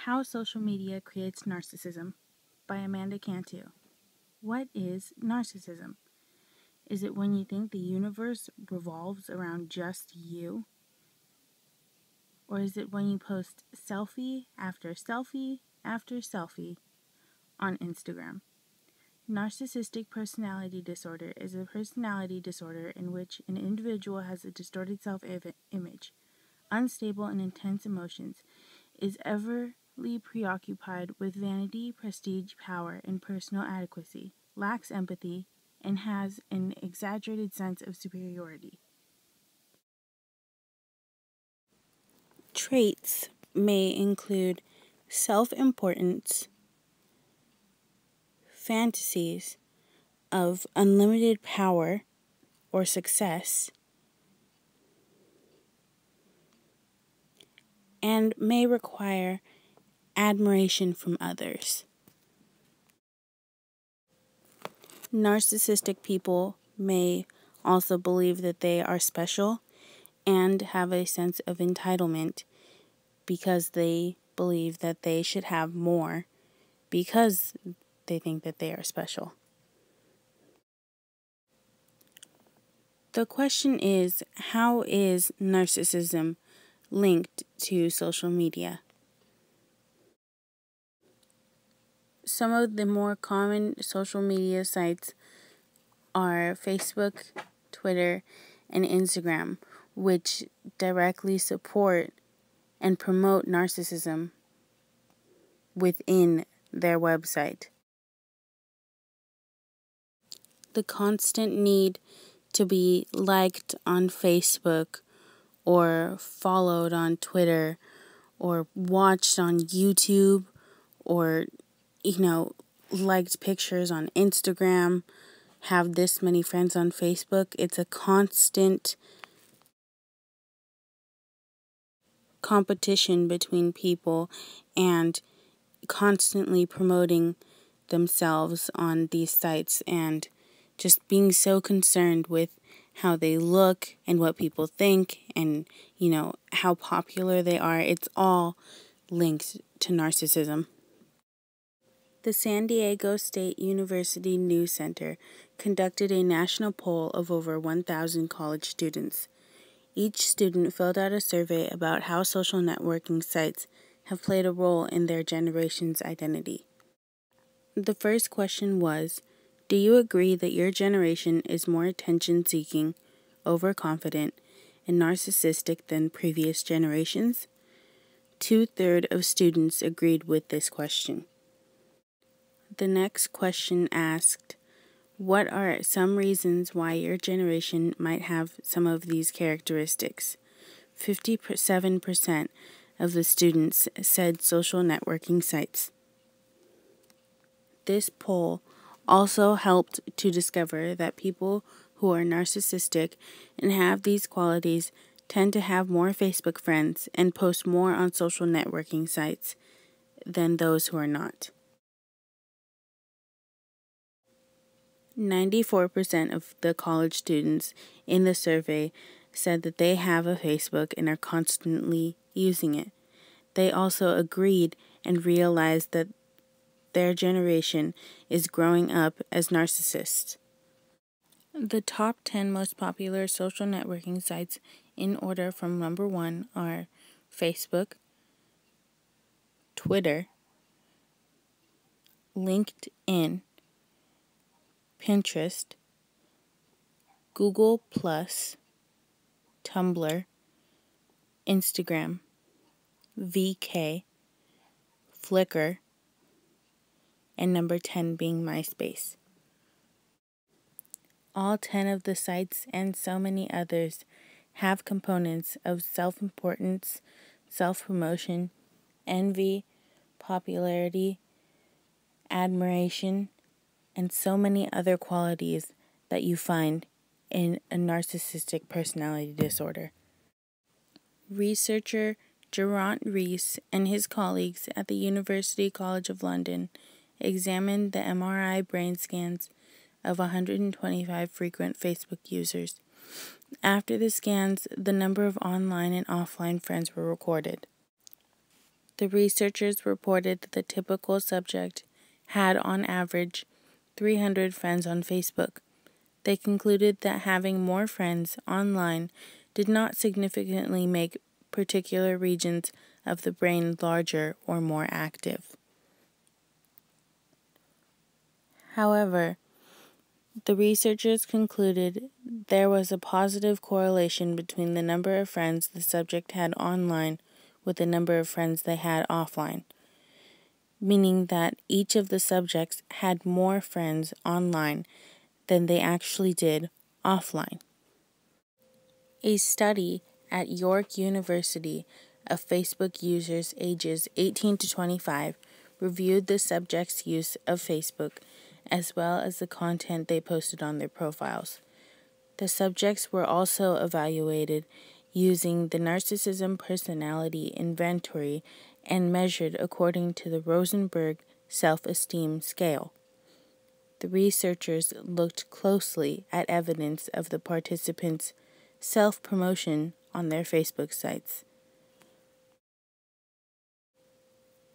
How Social Media Creates Narcissism by Amanda Cantu. What is narcissism? Is it when you think the universe revolves around just you? Or is it when you post selfie after selfie after selfie on Instagram? Narcissistic personality disorder is a personality disorder in which an individual has a distorted self-image, unstable and intense emotions, is overly preoccupied with vanity, prestige, power, and personal adequacy, lacks empathy, and has an exaggerated sense of superiority. Traits may include self-importance, fantasies of unlimited power or success, and may require admiration from others. Narcissistic people may also believe that they are special and have a sense of entitlement because they believe that they should have more because they think that they are special. The question is, how is narcissism linked to social media? Some of the more common social media sites are Facebook, Twitter, and Instagram, which directly support and promote narcissism within their website. The constant need to be liked on Facebook or followed on Twitter or watched on YouTube or, liked pictures on Instagram, have this many friends on Facebook. It's a constant competition between people and constantly promoting themselves on these sites and just being so concerned with how they look and what people think and, how popular they are. It's all linked to narcissism. The San Diego State University News Center conducted a national poll of over 1,000 college students. Each student filled out a survey about how social networking sites have played a role in their generation's identity. The first question was, do you agree that your generation is more attention-seeking, overconfident, and narcissistic than previous generations? 2/3 of students agreed with this question. The next question asked, what are some reasons why your generation might have some of these characteristics? 57% of the students said social networking sites. This poll also helped to discover that people who are narcissistic and have these qualities tend to have more Facebook friends and post more on social networking sites than those who are not. 94% of the college students in the survey said that they have a Facebook and are constantly using it. They also agreed and realized that their generation is growing up as narcissists. The top 10 most popular social networking sites in order from number 1 are Facebook, Twitter, LinkedIn, Pinterest, Google+, Tumblr, Instagram, VK, Flickr, and number 10 being MySpace. All 10 of the sites and so many others have components of self-importance, self-promotion, envy, popularity, admiration, and so many other qualities that you find in a narcissistic personality disorder. Researcher Geraint Rees and his colleagues at the University College of London examined the MRI brain scans of 125 frequent Facebook users. After the scans, the number of online and offline friends were recorded. The researchers reported that the typical subject had, on average, 300 friends on Facebook. They concluded that having more friends online did not significantly make particular regions of the brain larger or more active. However, the researchers concluded there was a positive correlation between the number of friends the subject had online with the number of friends they had offline, meaning that each of the subjects had more friends online than they actually did offline. A study at York University of Facebook users ages 18 to 25 reviewed the subjects' use of Facebook as well as the content they posted on their profiles. The subjects were also evaluated using the Narcissism Personality Inventory and measured according to the Rosenberg Self-Esteem Scale. The researchers looked closely at evidence of the participants' self-promotion on their Facebook sites.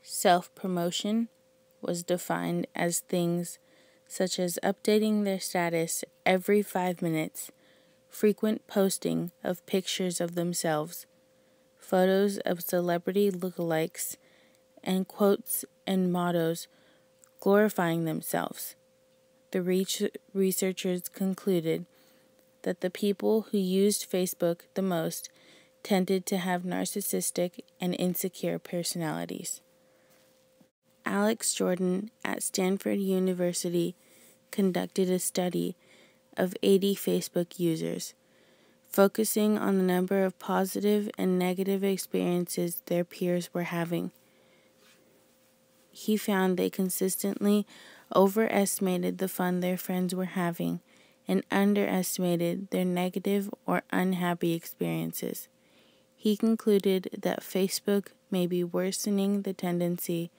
Self-promotion was defined as things such as updating their status every 5 minutes, frequent posting of pictures of themselves, photos of celebrity lookalikes, and quotes and mottos glorifying themselves. The researchers concluded that the people who used Facebook the most tended to have narcissistic and insecure personalities. Alex Jordan at Stanford University conducted a study of 80 Facebook users, focusing on the number of positive and negative experiences their peers were having. He found they consistently overestimated the fun their friends were having and underestimated their negative or unhappy experiences. He concluded that Facebook may be worsening the tendency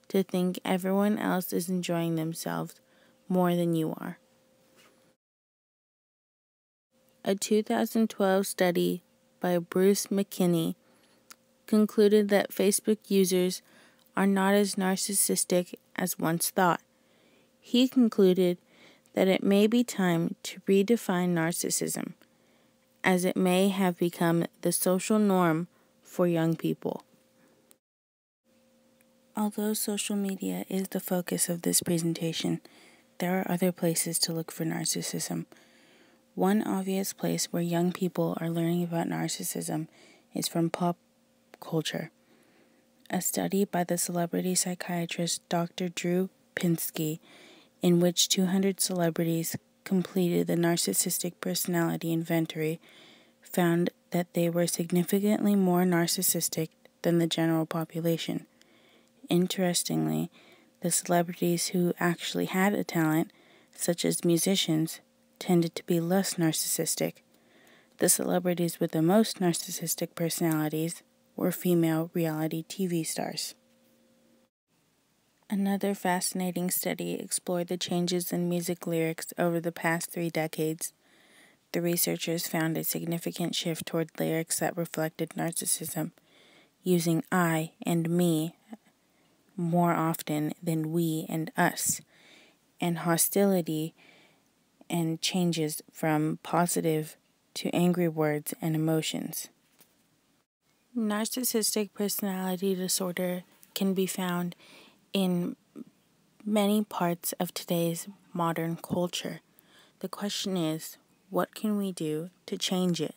to think everyone else is enjoying themselves more than you are. A 2012 study by Bruce McKinney concluded that Facebook users are not as narcissistic as once thought. He concluded that it may be time to redefine narcissism, as it may have become the social norm for young people. Although social media is the focus of this presentation, there are other places to look for narcissism. One obvious place where young people are learning about narcissism is from pop culture. A study by the celebrity psychiatrist Dr. Drew Pinsky, in which 200 celebrities completed the narcissistic personality inventory, found that they were significantly more narcissistic than the general population. Interestingly, the celebrities who actually had a talent, such as musicians, tended to be less narcissistic. The celebrities with the most narcissistic personalities were female reality TV stars. Another fascinating study explored the changes in music lyrics over the past 3 decades. The researchers found a significant shift toward lyrics that reflected narcissism, using I and me more often than we and us, and hostility and changes from positive to angry words and emotions. Narcissistic personality disorder can be found in many parts of today's modern culture. The question is, what can we do to change it?